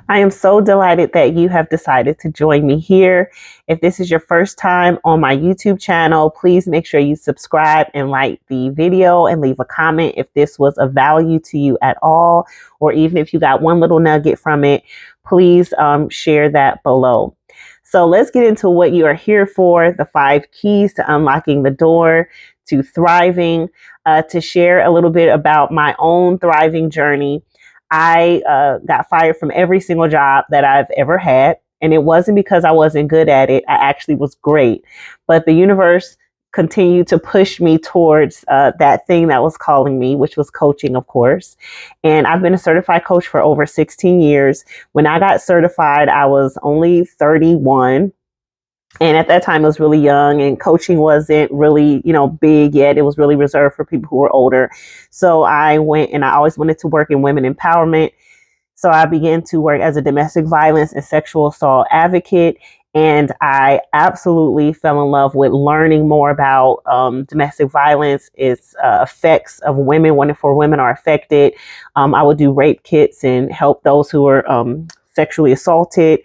I am so delighted that you have decided to join me here. If this is your first time on my YouTube channel, please make sure you subscribe and like the video and leave a comment if this was of value to you at all, or even if you got one little nugget from it, please share that below. So let's get into what you are here for, the 5 keys to unlocking the door to thriving, to share a little bit about my own thriving journey. I got fired from every single job that I've ever had. And it wasn't because I wasn't good at it. I actually was great. But the universe continued to push me towards that thing that was calling me, which was coaching, of course. And I've been a certified coach for over 16 years. When I got certified, I was only 31. And at that time, I was really young and coaching wasn't really, big yet. It was really reserved for people who were older. So I went and I always wanted to work in women empowerment. So I began to work as a domestic violence and sexual assault advocate. And I absolutely fell in love with learning more about domestic violence, its effects of women, when and for women are affected. I would do rape kits and help those who were sexually assaulted.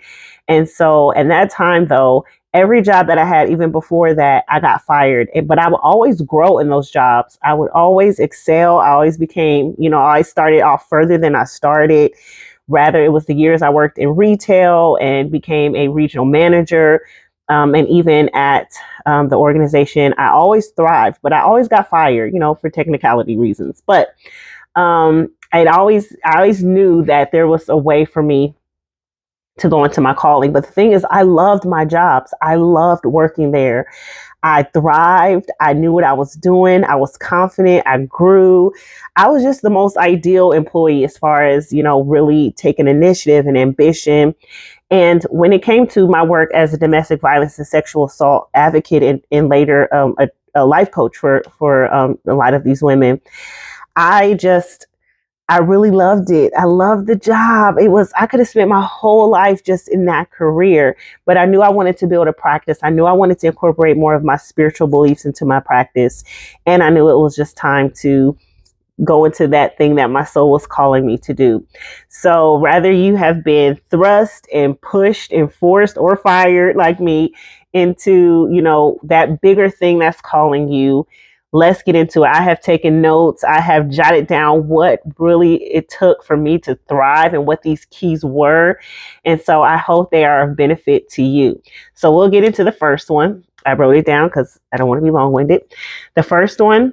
And so at that time, though, every job that I had, even before that, I got fired. But I would always grow in those jobs. I would always excel. I always became, I started off further than I started. Rather, it was the years I worked in retail and became a regional manager. And even at the organization, I always thrived, but I always got fired, for technicality reasons. But I always knew that there was a way for me to go into my calling. But the thing is, I loved my jobs. I loved working there. I thrived. I knew what I was doing. I was confident. I grew. I was just the most ideal employee as far as, really taking initiative and ambition. And when it came to my work as a domestic violence and sexual assault advocate and later a life coach for a lot of these women, I really loved it. I loved the job. I could have spent my whole life just in that career, but I knew I wanted to build a practice. I knew I wanted to incorporate more of my spiritual beliefs into my practice. And I knew it was just time to go into that thing that my soul was calling me to do. So rather you have been thrust and pushed and forced or fired like me into, that bigger thing that's calling you, let's get into it. I have taken notes. I have jotted down what really it took for me to thrive and what these keys were. And so I hope they are of benefit to you. So we'll get into the first one. I wrote it down because I don't want to be long-winded. The first one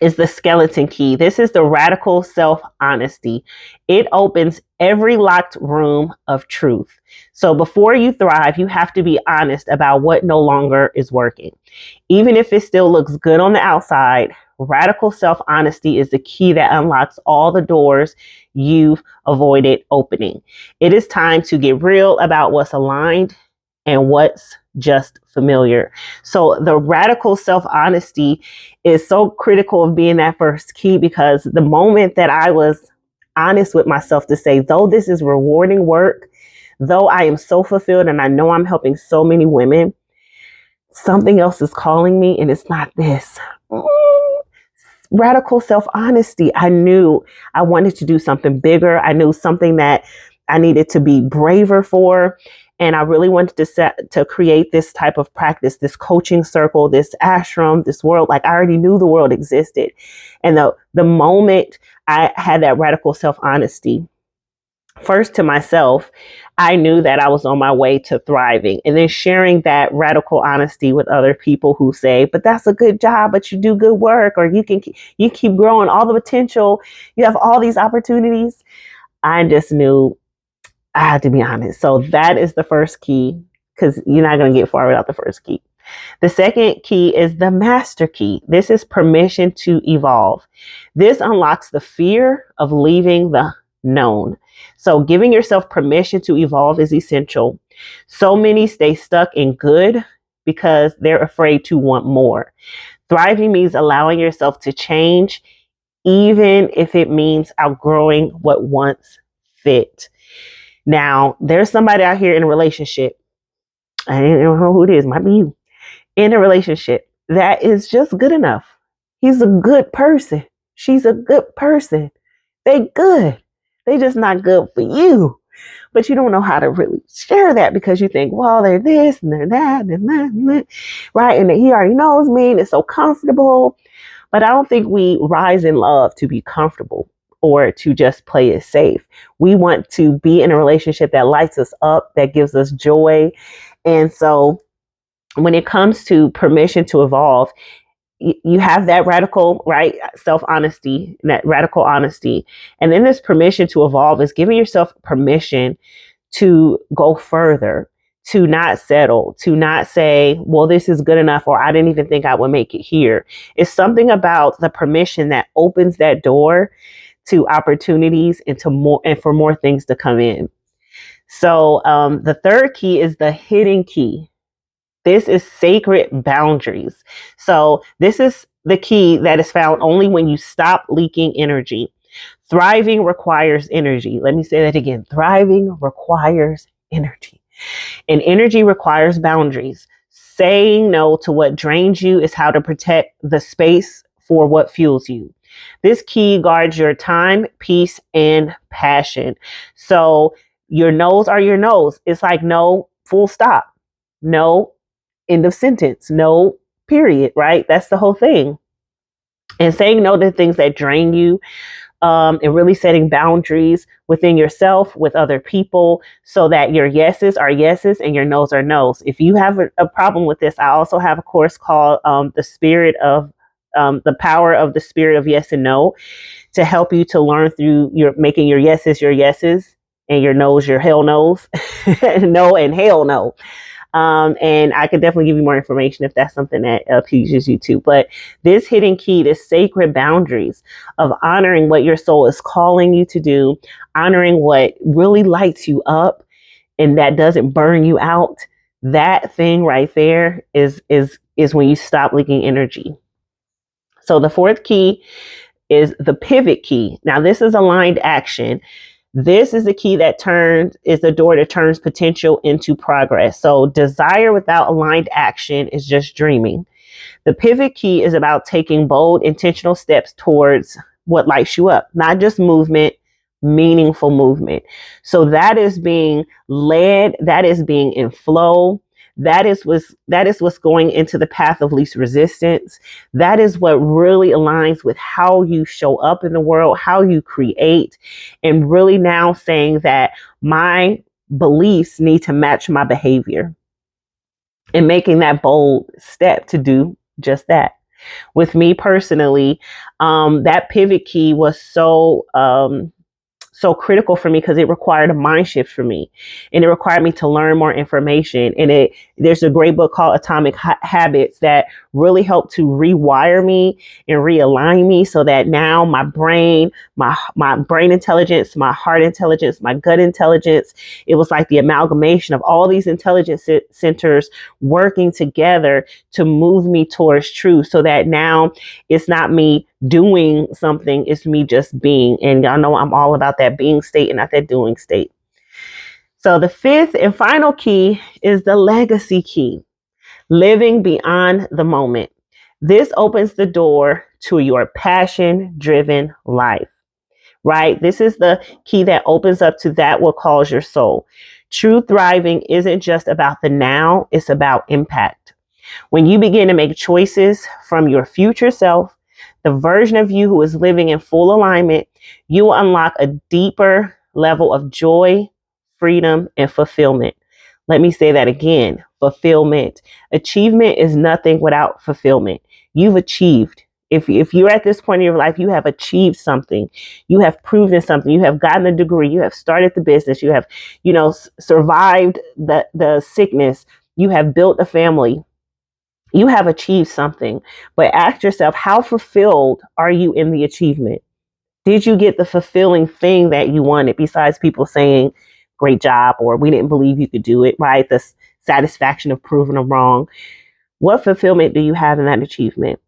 is the skeleton key. This is the radical self-honesty. It opens every locked room of truth. So before you thrive, you have to be honest about what no longer is working. Even if it still looks good on the outside, radical self-honesty is the key that unlocks all the doors you've avoided opening. It is time to get real about what's aligned and what's just familiar. So the radical self-honesty is so critical of being that first key, because the moment that I was honest with myself to say, though this is rewarding work, though I am so fulfilled and I know I'm helping so many women, something else is calling me and it's not this. Radical self-honesty. I knew I wanted to do something bigger. I knew something that I needed to be braver for. And I really wanted to create this type of practice, this coaching circle, this ashram, this world. Like, I already knew the world existed. And the moment I had that radical self-honesty, first to myself, I knew that I was on my way to thriving. And then sharing that radical honesty with other people who say, but that's a good job, but you do good work, or you keep growing, all the potential, you have all these opportunities. I just knew I had to be honest. So that is the first key, because you're not going to get far without the first key. The second key is the master key. This is permission to evolve. This unlocks the fear of leaving the known. So giving yourself permission to evolve is essential. So many stay stuck in good because they're afraid to want more. Thriving means allowing yourself to change, even if it means outgrowing what once fit. Now, there's somebody out here in a relationship. I don't know who it is. Might be you. In a relationship that is just good enough. He's a good person. She's a good person. They good. They just not good for you. but you don't know how to really share that because you think, well, they're this and they're that and that, right? And he already knows me and it's so comfortable. But I don't think we rise in love to be comfortable or to just play it safe. We want to be in a relationship that lights us up, that gives us joy. And so when it comes to permission to evolve, you have that radical, right? Self honesty, that radical honesty. And then this permission to evolve is giving yourself permission to go further, to not settle, to not say, well, this is good enough, or I didn't even think I would make it here. It's something about the permission that opens that door to opportunities and to more and for more things to come in. So the third key is the hidden key. This is sacred boundaries. So this is the key that is found only when you stop leaking energy. Thriving requires energy. Let me say that again. Thriving requires energy. And energy requires boundaries. Saying no to what drains you is how to protect the space for what fuels you. This key guards your time, peace, and passion. So your no's are your no's. It's like no, full stop. No, end of sentence. No, period, right? That's the whole thing. And saying no to things that drain you, and really setting boundaries within yourself, with other people, so that your yeses are yeses and your nos are nos. If you have a problem with this, I also have a course called the power of the spirit of yes and no, to help you to learn through your making your yeses and your nos your hell nos, no and hell no. And I could definitely give you more information if that's something that pleases you too. But this hidden key, this sacred boundaries of honoring what your soul is calling you to do, honoring what really lights you up and that doesn't burn you out, that thing right there is when you stop leaking energy. So the fourth key is the pivot key. Now this is aligned action. This is the key that is the door that turns potential into progress. So desire without aligned action is just dreaming. The pivot key is about taking bold, intentional steps towards what lights you up, not just movement, meaningful movement. So that is being led, that is being in flow. That is what's going into the path of least resistance. That is what really aligns with how you show up in the world, how you create, and really now saying that my beliefs need to match my behavior and making that bold step to do just that. With me personally, that pivot key was so critical for me because it required a mind shift for me, and it required me to learn more information. And there's a great book called Atomic Habits that really helped to rewire me and realign me so that now my brain intelligence, my heart intelligence, my gut intelligence, it was like the amalgamation of all these intelligence centers working together to move me towards truth, so that now it's not me doing something, it's me just being. And y'all know I'm all about that being state and not that doing state. So the fifth and final key is the legacy key, living beyond the moment. This opens the door to your passion driven life, right? This is the key that opens up to that what calls your soul. True thriving isn't just about the now, it's about impact. When you begin to make choices from your future self, the version of you who is living in full alignment, you will unlock a deeper level of joy, freedom, and fulfillment. Let me say that again. Fulfillment. Achievement is nothing without fulfillment. You've achieved. If you're at this point in your life, you have achieved something. You have proven something. You have gotten a degree. You have started the business. You have, survived the sickness. You have built a family. You have achieved something. But ask yourself, how fulfilled are you in the achievement? Did you get the fulfilling thing that you wanted, besides people saying, great job, or we didn't believe you could do it, right? The satisfaction of proving them wrong. What fulfillment do you have in that achievement?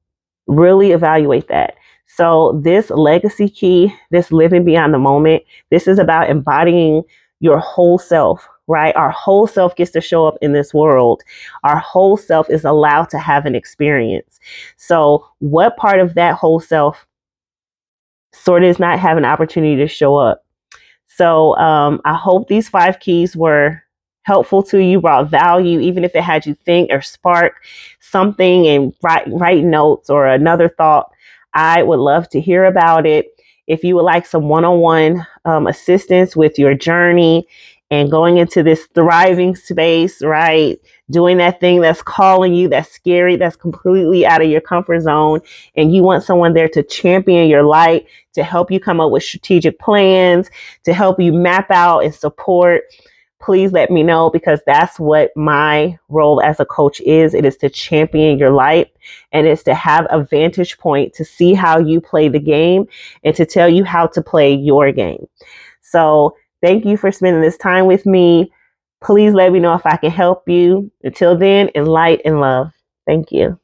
Really evaluate that. So this legacy key, this living beyond the moment, this is about embodying your whole self, right? Our whole self gets to show up in this world. Our whole self is allowed to have an experience. So what part of that whole self sort of is not having an opportunity to show up? So I hope these 5 keys were helpful to you, brought value, even if it had you think or spark something and write notes or another thought. I would love to hear about it. If you would like some one-on-one assistance with your journey and going into this thriving space, right? Doing that thing that's calling you, that's scary, that's completely out of your comfort zone, and you want someone there to champion your light, to help you come up with strategic plans, to help you map out and support, please let me know, because that's what my role as a coach is. It is to champion your light, and it's to have a vantage point to see how you play the game and to tell you how to play your game. So thank you for spending this time with me. Please let me know if I can help you. Until then, in light and love. Thank you.